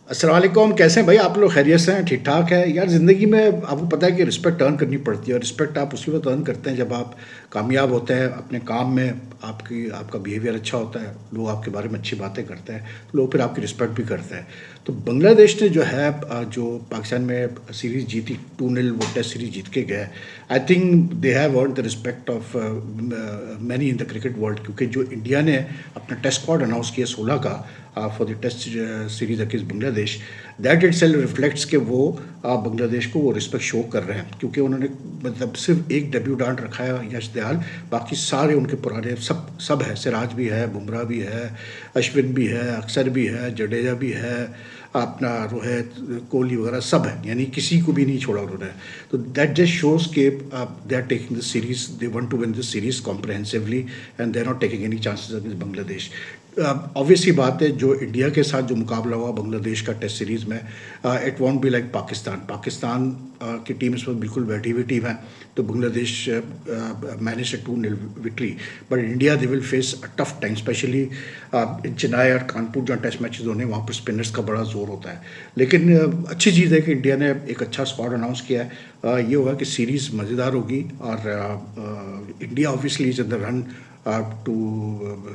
अस्सलाम वालेकुम। कैसे हैं भाई आप लोग? खैरियत से हैं? ठीक ठाक है यार। ज़िंदगी में आपको पता है कि रिस्पेक्ट अर्न करनी पड़ती है, और रिस्पेक्ट आप उसी वक्त अर्न करते हैं जब आप कामयाब होते हैं अपने काम में। आपका बिहेवियर अच्छा होता है, लोग आपके बारे में अच्छी बातें करते हैं, तो लोग फिर आपकी रिस्पेक्ट भी करते हैं। तो बांग्लादेश ने जो है जो पाकिस्तान में सीरीज़ जीती 2-0, वो टेस्ट सीरीज़ जीत के गए। आई think they have earn the respect of many in the cricket world, क्योंकि जो इंडिया ने अपना टेस्ट स्क्वाड अनाउंस किया 16 का for the test series against Bangladesh, that itself reflects के वो बांग्लादेश को वो रिस्पेक्ट शो कर रहे हैं, क्योंकि उन्होंने मतलब सिर्फ एक डेब्यूटेंट रखा है यश दयाल, बाकी सारे उनके पुराने सब है। सिराज भी है, बुमराह भी है, अश्विन भी है, अक्सर भी है, जडेजा भी है, अपना रोहित, कोहली वगैरह सब है, यानी किसी को भी नहीं छोड़ा उन्होंने। तो दैट जस्ट शोज के they are taking the series, they want to win the series comprehensively and they are not taking any chances against Bangladesh. Obviously बात है, जो इंडिया के साथ जो मुकाबला हुआ बांग्लादेश का टेस्ट सीरीज़ में, it won't be like Pakistan की टीम इस वक्त बिल्कुल बैठी हुई टीम है, तो Bangladesh manage A 2-0 victory. But India they will face a tough time, specially in Chennai और कानपुर जहाँ टेस्ट मैचेस होने, वहाँ पर स्पिनर्स का बड़ा जोर होता है। लेकिन अच्छी चीज़ है कि इंडिया ने एक अच्छा स्क्वाड अनाउंस किया है। ये होगा कि सीरीज़ मज़ेदार होगी, और India obviously is in the run to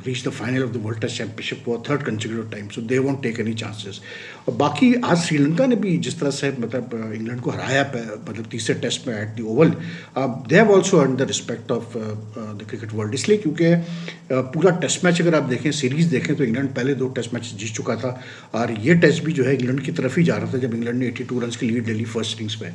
reach the final of the World Test Championship for a third consecutive time, so they won't take any chances. और बाकी आज श्रीलंका ने भी जिस तरह से मतलब इंग्लैंड को हराया, मतलब तीसरे टेस्ट में eight the Oval, they have also earn the respect of the cricket world, इसलिए क्योंकि पूरा टेस्ट मैच अगर आप देखें, सीरीज देखें, तो इंग्लैंड पहले 2 टेस्ट मैच जीत चुका था, और ये टेस्ट भी जो है इंग्लैंड की तरफ ही जा रहा था जब इंग्लैंड ने 82 रन की लीड ले ली फर्स्ट इनिंग्स में।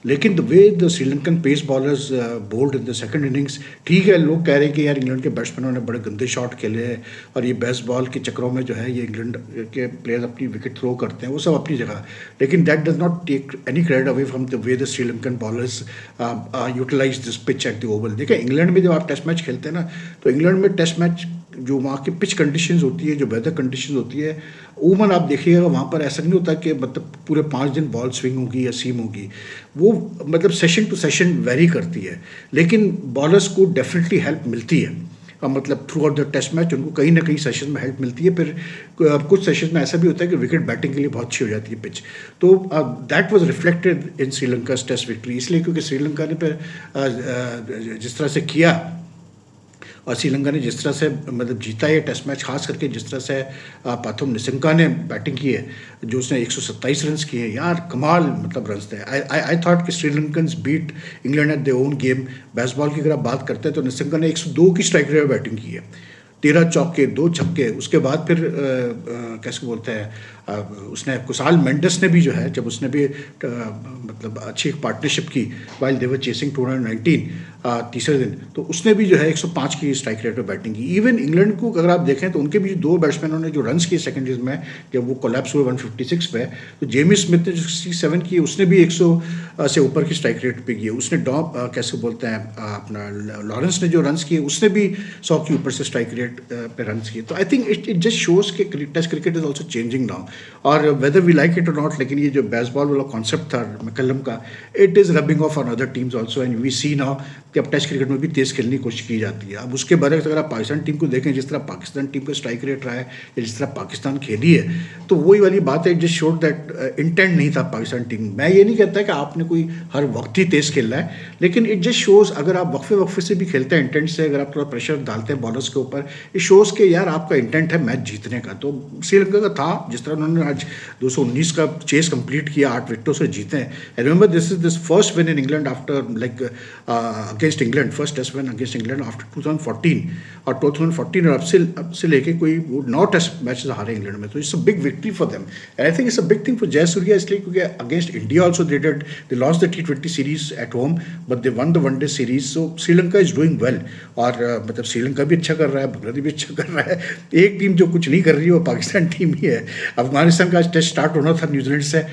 लेकिन the way the Sri Lankan pace bowlers bowled in the second innings, ठीक है, लोग कह रहे हैं कि यार इंग्लैंड के बैट्समैनों ने बड़े गंदे शॉट खेले हैं, और ये बेस्ट बॉल के चक्करों में जो है ये इंग्लैंड के प्लेयर्स अपनी विकेट थ्रो करते हैं, वो सब अपनी जगह। लेकिन that does not take any credit away from the way the Sri Lankan bowlers utilize this pitch at the Oval. देखिए, इंग्लैंड में जब आप टेस्ट मैच खेलते हैं ना, तो इंग्लैंड में टेस्ट मैच जो वहाँ की पिच कंडीशंस होती है, जो वेदर कंडीशंस होती है, उमन आप देखिएगा वहाँ पर ऐसा नहीं होता कि मतलब पूरे 5 दिन बॉल स्विंग होगी या सीम होगी। वो मतलब सेशन टू सेशन वेरी करती है, लेकिन बॉलर्स को डेफिनेटली हेल्प मिलती है। मतलब throughout the test match उनको कहीं ना कहीं सेशन में हेल्प मिलती है। फिर कुछ सेशन में ऐसा भी होता है कि विकेट बैटिंग के लिए बहुत अच्छी हो जाती है पिच। तो that was reflected in Sri Lanka test victory, इसलिए क्योंकि श्रीलंका ने फिर जिस तरह से किया, और श्रीलंका ने जिस तरह से मतलब जीता ये टेस्ट मैच, खास करके जिस तरह से पाथुम निशंका ने बैटिंग की है, जो उसने 127 रन किए हैं, यार कमाल मतलब रन थे। आई थॉट कि Sri Lankans beat England at their own game. Bazball की अगर आप बात करते हैं तो निशंका ने 102 की स्ट्राइक रेट में बैटिंग की है, 13 चौके 2 छक्के। उसके बाद फिर कैसे बोलते हैं, उसने कुसाल मेंडिस ने भी जो है, जब उसने भी मतलब अच्छी एक पार्टनरशिप की वाइल दे वर चेसिंग 219 तीसरे दिन, तो उसने भी जो है 105 की स्ट्राइक रेट पर बैटिंग की। इवन इंग्लैंड को अगर आप देखें तो उनके भी 2 बैट्समैनों ने जो रन्स किए सेकंड इनिंग्स में, जब वो कोलैप्स हुए 156 पे, तो जेमी स्मिथ ने जो 67 की, उसने भी 100 से ऊपर की स्ट्राइक रेट पे की है। उसने कैसे बोलते हैं अपना लॉरेंस ने जो रन्स किए, उसने भी 100 के ऊपर से स्ट्राइक रेट पे रन्स किए। तो I think it just shows के test cricket is also changing now, और वेदर वी लाइक इट और नॉट, लेकिन ये जो बेसबॉल वाला कॉन्सेप्ट था मैकलम का, it is rubbing off on other teams also, and we see now कि अब टेस्ट क्रिकेट में भी तेज़ खेलने की कोशिश की जाती है। अब उसके बारे में अगर आप पाकिस्तान टीम को देखें, जिस तरह पाकिस्तान टीम का स्ट्राइक रेट रहा है या जिस तरह पाकिस्तान खेली है, तो वही वाली बात है, जस्ट शोड दैट इंटेंट नहीं था पाकिस्तान टीम। मैं ये नहीं कहता कि आपने कोई हर वक्त ही तेज़ खेलना है, लेकिन इट जस्ट शोज़ अगर आप वक्फे वक्फे से भी खेलते हैं इंटेंट से, अगर आप थोड़ा प्रेशर डालते हैं बॉलर्स के ऊपर, इट शोज़ के यार आपका इंटेंट है मैच जीतने का। तो श्रीलंका का था, जिस तरह उन्होंने आज 219 का चेस कंप्लीट किया, 8 विकेटों से जीते हैं। I remember this is this first win in England after like against England, first test win against England after 2014, और 2014 और अब से लेके कोई 9 टेस्ट मैचेस हारे इंग्लैंड में। तो it's a big victory for them, and I think it's a big thing for Jayasuriya, इसलिए क्योंकि against India also they lost the T20 series at home, but they one the one day series. So Sri Lanka is doing well, और मतलब श्रीलंका भी अच्छा कर रहा है, बांग्लादेश भी अच्छा कर रहा है। एक टीम जो कुछ नहीं कर रही है वो पाकिस्तान टीम ही है। अफगानिस्तान का टेस्ट स्टार्ट होना था न्यूजीलैंड से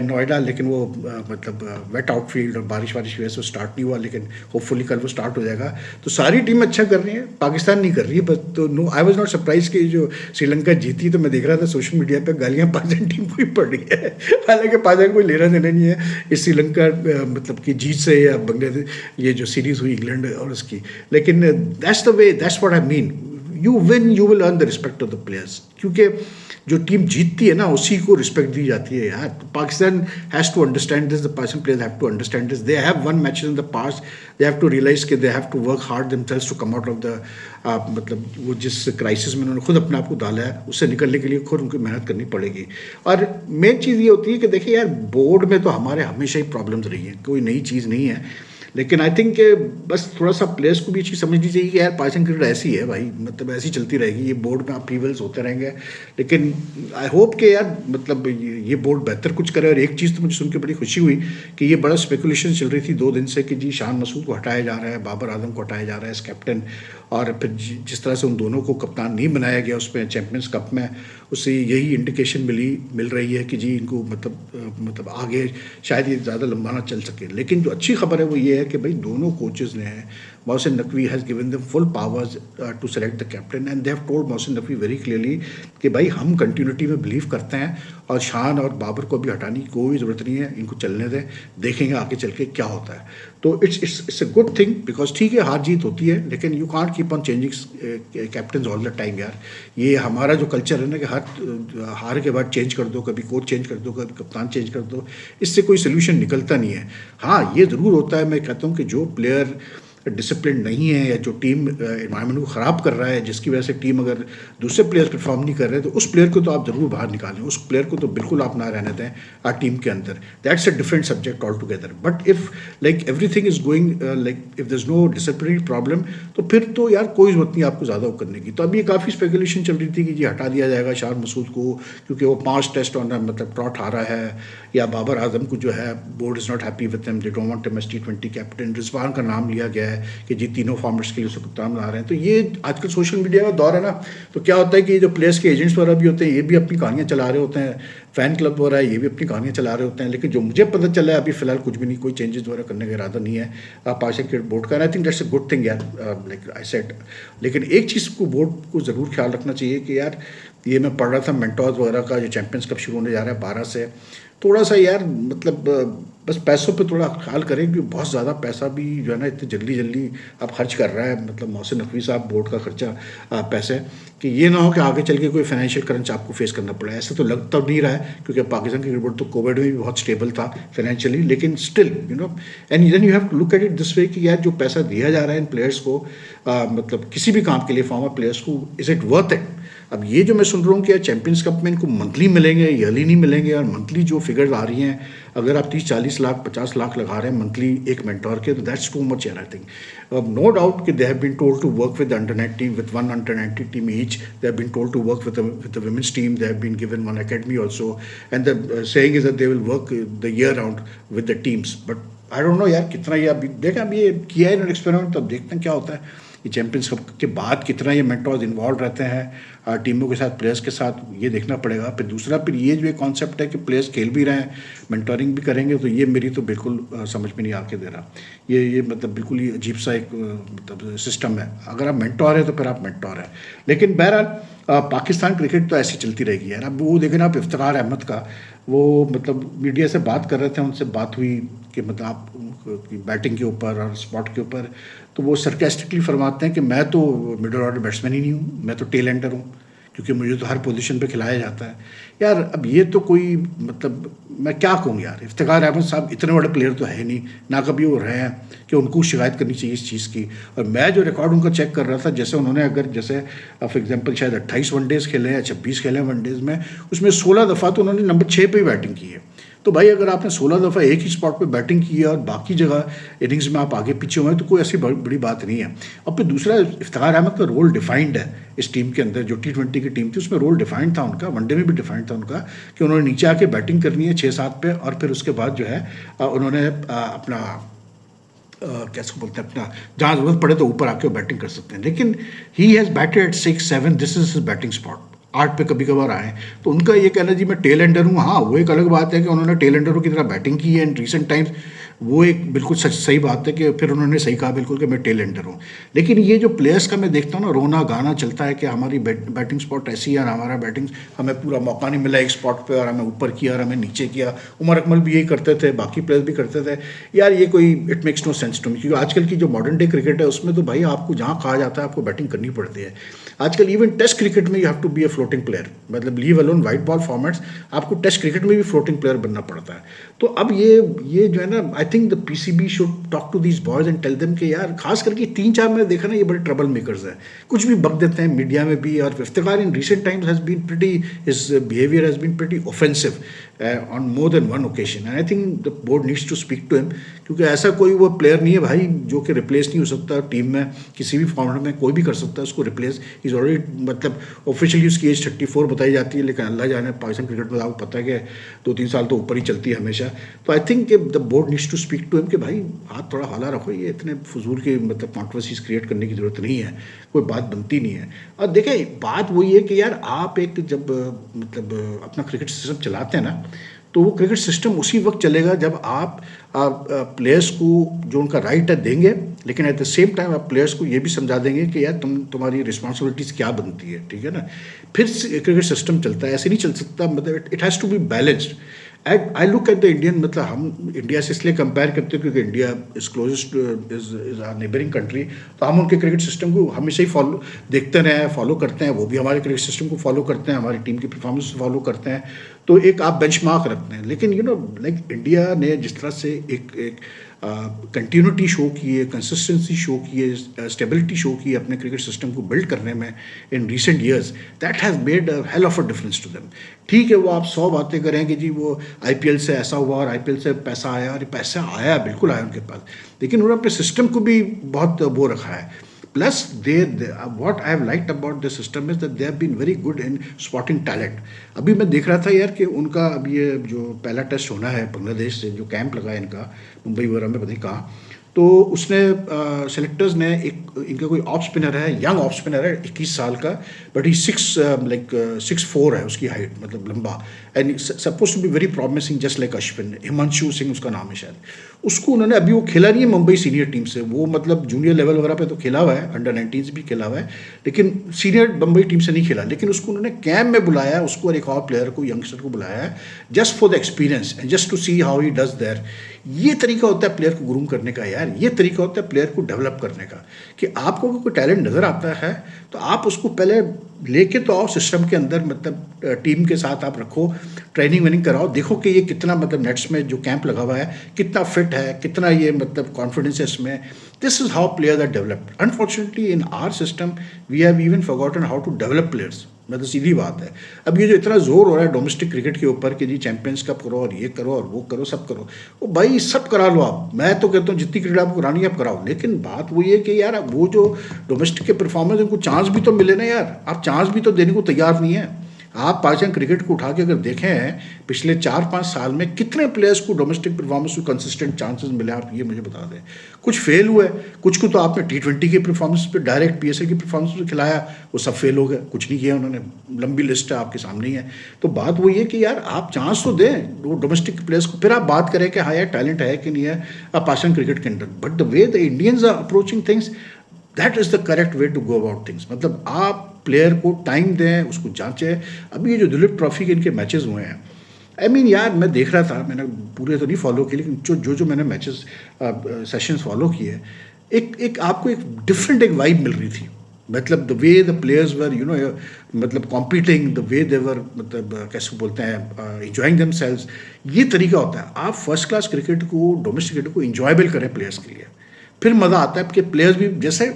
नोएडा, लेकिन वो मतलब वेट आउटफील्ड और बारिश की वजह से स्टार्ट नहीं हुआ, लेकिन होपफुली कल वो स्टार्ट हो जाएगा। तो सारी टीम अच्छा कर रही है, पाकिस्तान नहीं कर रही है बस। तो no, I was not surprise कि जो श्रीलंका जीती, तो मैं देख रहा था सोशल मीडिया पे गालियां पाकिस्तान टीम को ही पड़ रही है, हालांकि पाकिस्तान कोई लेना देना नहीं है इस श्रीलंका मतलब की जीत से या बांग्लादेश ये जो सीरीज हुई इंग्लैंड और उसकी। लेकिन that's the way, that's what I mean, you win you will earn the respect of the players, क्योंकि जो टीम जीतती है ना उसी को रिस्पेक्ट दी जाती है यार. Pakistan has to understand this, the Pakistan players have to understand this. They have won matches in the past, they have to realise कि they have to work hard themselves to come out of the मतलब वो जिस crisis में उन्होंने खुद अपने आप को डाला है उससे निकलने के लिए खुद उनको मेहनत करनी पड़ेगी. और मेन चीज़ ये होती है कि देखिए यार, बोर्ड में तो हमारे हमेशा ही प्रॉब्लम्स रही हैं, कोई नई चीज़ नहीं है. लेकिन आई थिंक बस थोड़ा सा प्लेयर्स को भी चीज़ समझनी चाहिए कि यार पाकिस्तान क्रिकेट ऐसी है भाई, मतलब ऐसी चलती रहेगी. ये बोर्ड में अपीवल्स होते रहेंगे, लेकिन आई होप कि यार मतलब ये बोर्ड बेहतर कुछ करे. और एक चीज़ तो मुझे सुन के बड़ी खुशी हुई कि ये बड़ा स्पेकुलेशन चल रही थी 2 दिन से कि जी शान मसूद को हटाया जा रहा है, बाबर आजम को हटाया जा रहा है एज कैप्टन. और फिर जिस तरह से उन दोनों को कप्तान नहीं बनाया गया उसमें चैम्पियंस कप में, उससे यही इंडिकेशन मिल रही है कि जी इनको मतलब आगे शायद ये ज़्यादा लंबा ना चल सके. लेकिन जो अच्छी खबर है वो ये है कि भाई दोनों कोचेज़ ने Mohsin Naqvi has given them full powers to select the captain, and they have told Mohsin Naqvi very clearly कि भाई हम कंटिन्यूटी में बिलीव करते हैं और शान और बाबर को भी हटाने की कोई ज़रूरत नहीं है, इनको चलने दें, देखेंगे आगे चल के क्या होता है. तो it's a good thing, because ठीक है हार जीत होती है, लेकिन you can't keep on changing captain all the time यार. ये हमारा जो कल्चर है ना कि हर हार के बाद चेंज कर दो, कभी कोच चेंज कर दो, कभी कप्तान चेंज कर दो, इससे कोई सोल्यूशन निकलता नहीं है. हाँ, ये ज़रूर होता है, मैं कहता हूँ कि जो प्लेयर डिसिप्लिन नहीं है या जो टीम एनवायरनमेंट को ख़राब कर रहा है, जिसकी वजह से टीम अगर दूसरे प्लेयर्स परफॉर्म नहीं कर रहे तो उस प्लेयर को तो आप ज़रूर बाहर निकालें, उस प्लेयर को तो बिल्कुल आप ना रहने दें टीम के अंदर. That's a different subject altogether. But if like everything is going like if there is no disciplinary problem, तो फिर तो यार कोई ज़रूरत नहीं आपको ज़्यादा वो करने की. तो अभी काफ़ी स्पेकुलेशन चल रही थी कि जी हटा दिया जाएगा शान मसूद को क्योंकि वो 5 टेस्ट ऑन मतलब ट्रॉट हारा है, या बाबर आजम को जो है board is not happy with him, they don't want him as T20 captain. Rizwan का नाम लिया गया है कि जी तीनों फॉर्मेट्स के लिए उसको कप्तान बना रहे हैं. तो ये आजकल सोशल मीडिया का दौर है ना, तो क्या होता है कि जो प्लेयर्स के एजेंट्स वगैरह भी होते हैं ये भी अपनी कहानियाँ चला रहे होते हैं, फ़ैन क्लब वगैरह ये भी अपनी कहानियाँ चला रहे होते हैं. लेकिन जो मुझे पता चला है अभी फ़िलहाल कुछ भी नहीं, कोई चेंजेस वगैरह करने का इरादा नहीं है पाकिस्तान क्रिकेट बोर्ड का. I think that's a good thing यार, लाइक आई सेड. लेकिन एक चीज़ को बोर्ड को ज़रूर ख्याल रखना चाहिए कि यार ये मैं पढ़ रहा था मेंटोर्स वगैरह का, जो चैम्पियंस कप शुरू होने जा रहा है 12 से, थोड़ा सा यार मतलब बस पैसों पे थोड़ा ख्याल करें कि बहुत ज़्यादा पैसा भी जो है ना इतनी जल्दी आप खर्च कर रहा है मतलब मोहसिन नकवी साहब बोर्ड का खर्चा पैसे, कि ये ना हो कि आगे चल के कोई फाइनेंशियल क्रंच आपको फेस करना पड़े. ऐसा तो लग तो नहीं रहा है क्योंकि पाकिस्तान क्रिकेट बोर्ड तो कोविड में भी बहुत स्टेबल था फाइनेंशियली, लेकिन still you know and then you have to look at it this way कि यार जो पैसा दिया जा रहा है इन प्लेयर्स को मतलब किसी भी काम के लिए फॉर्मर प्लेयर्स को, इज़ इट वर्थ इट. अब ये जो मैं सुन रहा हूँ कि यार चैम्पियंस कप में इनको मंथली मिलेंगे, ईयरली नहीं मिलेंगे, और मंथली जो फिगर्स आ रही हैं अगर आप 30-40 लाख 50 लाख लगा रहे हैं मंथली एक मेंटोर के, तो दैट्स टू मच यार. आई थिंक नो डाउट कि they have been told to work with under 19 with one under 19 team each, they have been told to work with the women's team, they have been given one academy also, and the saying is that they will work the year round with the teams. But I don't know यार कितना ये अभी देखें, अभी ये किया है इन्होंने एक्सपेरिमेंट, तो अब देखते हैं क्या होता है. ये चैम्पियंस कप के बाद कितना ये मेंटोर्स इन्वॉल्व रहते हैं टीमों के साथ, प्लेयर्स के साथ, ये देखना पड़ेगा. फिर दूसरा फिर ये जो एक कॉन्सेप्ट है कि प्लेयर्स खेल भी रहे हैं, मेंटोरिंग भी करेंगे, तो ये मेरी तो बिल्कुल समझ में नहीं आके दे रहा. ये मतलब बिल्कुल ही अजीब सा एक मतलब सिस्टम है. अगर आप मेंटोर है तो फिर आप मेंटोर हैं. लेकिन बहरहाल पाकिस्तान क्रिकेट तो ऐसी चलती रहेगी यार. अब वो देखें ना आप इफ्तिखार अहमद का, वो मतलब मीडिया से बात कर रहे थे, उनसे बात हुई कि मतलब आप बैटिंग के ऊपर और स्पॉट के ऊपर, तो वो सरकास्टिकली फरमाते हैं कि मैं तो मिडल ऑर्डर बैट्समैन ही नहीं हूँ, मैं तो टेल एंडर हूँ क्योंकि मुझे तो हर पोजीशन पे खिलाया जाता है. यार अब ये तो कोई मतलब मैं क्या कहूँ यार, इफ्तिखार अहमद साहब इतने बड़े प्लेयर तो है नहीं, ना कभी वो रहे हैं कि उनको शिकायत करनी चाहिए इस चीज़ की. और मैं जो रिकॉर्ड उनका चेक कर रहा था, जैसे उन्होंने अगर जैसे फॉर एग्जांपल शायद 28 वनडेज़ खेले हैं या 26 खेले हैं वनडेज़ में, उसमें 16 दफ़ा तो उन्होंने नंबर 6 पे ही बैटिंग की है. तो भाई अगर आपने 16 दफ़ा एक ही स्पॉट पे बैटिंग की है और बाकी जगह इनिंग्स में आप आगे पीछे हुए हैं, तो कोई ऐसी बड़ी बात नहीं है. अब फिर दूसरा, इफ्तिखार अहमद का रोल डिफाइंड है इस टीम के अंदर. जो T20 की टीम थी उसमें रोल डिफाइंड था उनका, वनडे में भी डिफाइंड था उनका, कि उन्होंने नीचे आके बैटिंग करनी है 6-7 पे, और फिर उसके बाद जो है उन्होंने अपना कैसे बोलते हैं अपना जहाँ ज़रूरत पड़े तो ऊपर आके बैटिंग कर सकते हैं. लेकिन he has batted at 6-7, this is his batting spot. 8 पे कभी कभार आए, तो उनका ये कहना जी मैं टेल एंडर हूँ. हाँ, वो एक अलग बात है कि उन्होंने टेल एंडरों की तरह बैटिंग की है इन रिसेंट टाइम्स, वो एक बिल्कुल सही बात है कि फिर उन्होंने सही कहा बिल्कुल कि मैं टेल एंडर हूँ. लेकिन ये जो प्लेयर्स का मैं देखता हूँ ना, रोना गाना चलता है कि हमारी बैटिंग स्पॉट ऐसी है और हमारा बैटिंग हमें पूरा मौका नहीं मिला एक स्पॉट पे, और हमें ऊपर किया और हमें नीचे किया. उमर अकमल भी यही करते थे, बाकी प्लेयर्स भी करते थे. यार ये कोई it makes no sense to me, क्योंकि आजकल की जो मॉडर्न डे क्रिकेट है उसमें तो भाई आपको जहाँ कहा जाता है आपको बैटिंग करनी पड़ती है. आजकल इवन टेस्ट क्रिकेट में you have to be a floating player, मतलब leave alone white ball formats, आपको टेस्ट क्रिकेट में भी फ्लोटिंग प्लेयर बनना पड़ता है। तो अब ये जो है ना, I think the PCB should talk to these boys and tell them कि यार, खास करके 3-4 मैंने देखा ना, ये बड़े ट्रबल मेकर्स हैं, कुछ भी बक देते हैं मीडिया में भी। और Iftikhar in recent times has been pretty, his behaviour has been pretty offensive on more than one occasion, and I think the board needs to speak to him, क्योंकि ऐसा कोई वो प्लेयर नहीं है भाई जो कि रिप्लेस नहीं हो सकता टीम में, किसी भी फॉर्मेट में कोई भी कर सकता है उसको रिप्लेस। इज़ ऑलरेडी, मतलब ऑफिशियली उसकी एज 34 बताई जाती है, लेकिन अल्लाह जाने पाकिस्तान क्रिकेट में आपको पता है कि 2-3 साल तो ऊपर ही चलती है हमेशा। तो I think the board needs to speak to him कि भाई हाथ थोड़ा हौला रखो, ये इतने फजूल की मतलब कॉन्ट्रोवर्सीज क्रिएट करने की ज़रूरत नहीं है, कोई बात बनती नहीं है। और देखें, बात वही है कि यार आप एक जब मतलब अपना क्रिकेट सिस्टम चलाते हैं ना, तो वो क्रिकेट सिस्टम उसी वक्त चलेगा जब आप प्लेयर्स को जो उनका राइट है देंगे, लेकिन एट द सेम टाइम आप प्लेयर्स को ये भी समझा देंगे कि यार तुम्हारी रिस्पॉन्सिबिलिटीज़ क्या बनती है, ठीक है ना, फिर क्रिकेट सिस्टम चलता है। ऐसे नहीं चल सकता, मतलब it has to be balanced. And I look at the Indian, मतलब हम इंडिया से इसलिए कंपेयर करते हैं क्योंकि India is closest, is our neighbouring country, तो हम उनके क्रिकेट सिस्टम को हमेशा ही देखते रहे हैं, फॉलो करते हैं, वो भी हमारे क्रिकेट सिस्टम को फॉलो करते हैं, हमारी टीम की परफॉर्मेंस फॉलो करते हैं। तो एक आप बेंचमार्क रखते हैं। लेकिन यू नो, लाइक इंडिया ने जिस तरह से एक कंटिन्यूटी शो की है, कंसिस्टेंसी शो की है, स्टेबिलिटी शो की है अपने क्रिकेट सिस्टम को बिल्ड करने में in recent years, that has made a hell of a difference to them. ठीक है, वो आप 100 बातें करें कि जी वो आईपीएल से ऐसा हुआ और आईपीएल से पैसा आया, और पैसा आया, बिल्कुल आया उनके पास, लेकिन उन्होंने अपने सिस्टम को भी बहुत वो रखा है। Plus, what I have liked about the system is that they have been very good in spotting talent. अभी मैं देख रहा था यार कि उनका अब ये जो पहला टेस्ट होना है बांग्लादेश से, जो कैंप लगा है इनका मुंबई वगैरह में, पता नहीं कहाँ, तो उसने सेलेक्टर्स ने इनका कोई ऑफ स्पिनर है, यंग ऑफ स्पिनर है, 21 साल का, बट ही 6'4" है उसकी हाइट, मतलब लंबा, and suppose to be very promising just like Ashwin. Himanshu Singh उसका नाम है शायद। उसको उन्होंने, अभी वो खेला नहीं है मुंबई सीनियर टीम से, वो मतलब जूनियर लेवल वगैरह पे तो खेला हुआ है, अंडर 19 भी खेला हुआ है, लेकिन सीनियर मुंबई टीम से नहीं खेला। लेकिन उसको उन्होंने कैंप में बुलाया, उसको और एक और प्लेयर को, यंगस्टर को बुलाया है, just for the experience and just to see how he does there. ये तरीका होता है प्लेयर को ग्रूम करने का यार, ये तरीका होता है प्लेयर को डेवलप करने का, कि आपको कोई टैलेंट नज़र आता है तो आप उसको पहले लेके तो आओ सिस्टम के अंदर, मतलब टीम के साथ आप रखो, ट्रेनिंग वेनिंग कराओ, देखो कि ये कितना, मतलब नेट्स में जो कैंप लगा हुआ है कितना फिट है, कितना ये मतलब कॉन्फिडेंस है इसमें। This is how players are developed. Unfortunately in our system we have even forgotten how to develop players. मतलब सीधी बात है, अब ये जो इतना जोर हो रहा है डोमेस्टिक क्रिकेट के ऊपर कि जी चैंपियंस कप करो और ये करो और वो करो, सब करो, वो भाई सब करा लो आप। मैं तो कहता हूँ जितनी क्रिकेट आपको करानी है आप कराओ, लेकिन बात वही है कि यार वो जो डोमेस्टिक के परफॉर्मेंस, उनको चांस भी तो मिले ना यार। आप चांस भी तो देने को तैयार नहीं है। आप पाकिस्तान क्रिकेट को उठा के अगर देखें हैं पिछले 4-5 साल में कितने प्लेयर्स को डोमेस्टिक परफॉर्मेंस को कंसिस्टेंट चांसेस मिले, आप ये मुझे बता दें। कुछ फेल हुए, कुछ को तो आपने T20 के परफॉर्मेंस पे, डायरेक्ट PSL की परफॉर्मेंस पे खिलाया, वो सब फेल हो गए, कुछ नहीं किया उन्होंने। लंबी लिस्ट है आपके सामने ही है। तो बात वही है कि यार आप चांस तो दें वो डोमेस्टिक प्लेयर्स को, फिर आप बात करें कि हाँ यार टैलेंट है कि नहीं है पाकिस्तान क्रिकेट के अंदर। But the way the Indians are approaching things, that is the correct way to go about things. मतलब आप प्लेयर को टाइम दें, उसको जांचें। अभी ये जो दुलीप ट्रॉफी के इनके मैचेस हुए हैं, आई मीन यार मैं देख रहा था, मैंने पूरे तो नहीं फॉलो किए, लेकिन जो मैंने मैचेस सेशंस फॉलो किए, एक आपको एक डिफरेंट एक वाइब मिल रही थी। मतलब the way the players were you know मतलब कॉम्पीटिंग, द वे दे वर, मतलब कैसे बोलते हैं, इंजॉइंग देमसेल्व्स। ये तरीका होता है, आप फर्स्ट क्लास क्रिकेट को, डोमेस्टिक क्रिकेट को इंजॉयबल करें प्लेयर्स के लिए, फिर मज़ा आता है कि प्लेयर्स भी, जैसे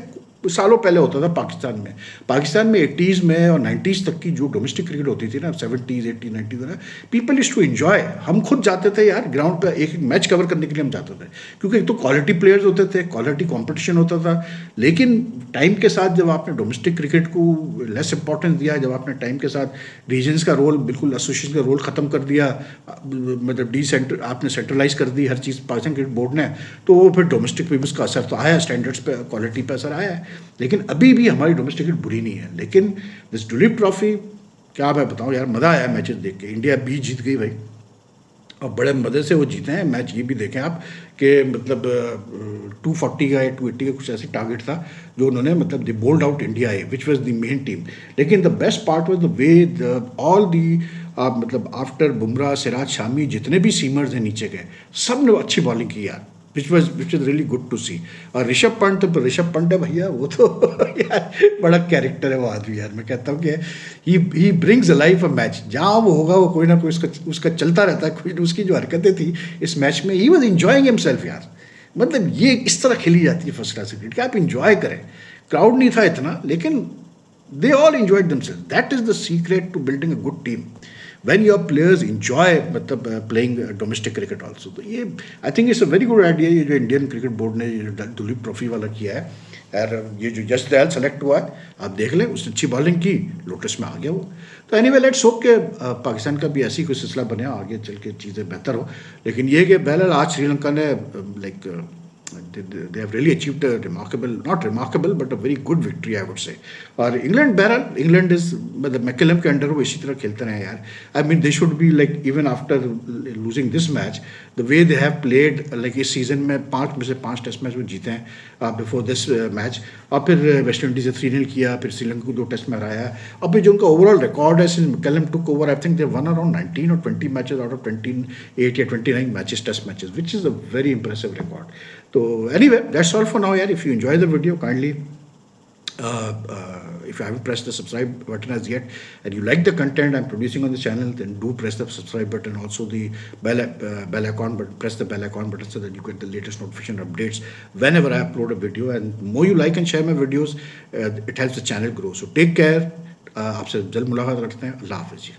सालों पहले होता था पाकिस्तान में 80s में और 90s तक की जो डोमेस्टिक क्रिकेट होती थी ना, 70s 80s 90s में, पीपल इज टू एंजॉय। हम खुद जाते थे यार ग्राउंड पे, एक मैच कवर करने के लिए हम जाते थे, क्योंकि एक तो क्वालिटी प्लेयर्स होते थे, क्वालिटी कंपटीशन होता था। लेकिन टाइम के साथ जब आपने डोमेस्टिक क्रिकेट को लेस इंपॉर्टेंस दिया, जब आपने टाइम के साथ रीजन्स का रोल, बिल्कुल एसोसिएशन का रोल ख़त्म कर दिया, मतलब आपने सेंट्रलाइज कर दी हर चीज़ पाकिस्तान क्रिकेट बोर्ड ने, तो वो फिर डोमेस्टिक पे भी उसका असर तो आया, स्टैंडर्ड्स पे, क्वालिटी पे असर आया है। लेकिन अभी भी हमारी डोमेस्टिक क्रिकेट बुरी नहीं है। लेकिन दिस दुलीप ट्रॉफी, क्या मैं बताऊं यार, मज़ा आया मैचेस देख के। इंडिया भी जीत गई भाई, और बड़े मज़े से वो जीते हैं मैच। ये भी देखें आप कि मतलब 240 का या 280 का कुछ ऐसे टारगेट था जो उन्होंने, मतलब दे बोल्ड आउट इंडिया है, which was the main team. लेकिन the best part was the way all the मतलब आफ्टर बुमराह, सिराज, शामी, जितने भी सीमर्स हैं नीचे के, सब ने अच्छी बॉलिंग की यार। Which is really good to see. और ऋषभ पंत है भैया, वो तो यार बड़ा कैरेक्टर है वो आदमी यार। मैं कहता हूँ कि he brings life a match. जहाँ वो होगा वो कोई ना कोई उसका चलता रहता है। कोई उसकी जो हरकतें थी इस मैच में, ही वॉज इंजॉइंग हिमसेल्फ यार। मतलब ये इस तरह खेली जाती है फर्स्ट क्लास क्रिकेट कि आप इंजॉय करें। क्राउड नहीं था इतना, लेकिन they all enjoyed themselves. That is the secret to building a good team. When your players enjoy मतलब playing domestic cricket also. तो ये I think it's a very good idea ये जो इंडियन क्रिकेट बोर्ड ने ये जो Duleep trophy वाला किया है यार। ये जो यश दयाल सेलेक्ट हुआ है, आप देख लें, उसने अच्छी बॉलिंग की, लोटस में आ गया वो। तो एनीवे लेट्स होप के पाकिस्तान का भी ऐसी कोई सिलसिला बने, आगे चल के चीज़ें बेहतर हो। लेकिन ये कि बहरहाल आज श्रीलंका ने like they have really achieved a not remarkable, but a very good victory, I would say. और इंग्लैंड बहरहाल, इंग्लैंड इज मतलब मैकलम के अंडर वो इसी तरह खेलते रहे यार। I mean they should be like even after losing this match, the way they have played, like इस सीज़न में 5 में से 5 टेस्ट मैच वो जीते हैं बिफोर दिस मैच। और फिर वेस्ट इंडीज से 3-0 किया, फिर श्रीलंका को 2 टेस्ट में हराया। अब भी जो उनका ओवरऑल रिकॉर्ड है since McCullum took over, I think they won around 19 or 20 matches out of 28 या 29 matches, test matches, which is a very impressive record. So anyway, that's all for now yaar. If you enjoy the video, kindly if you haven't pressed the subscribe button as yet and you like the content I'm producing on the channel, then do press the subscribe button, also the bell icon, but press the bell icon button so that you get the latest notification updates whenever I upload a video. And more you like and share my videos, it helps the channel grow. So take care. आपसे जल्द मुलाकात करते हैं। अल्लाह हाफ़िज़ जी।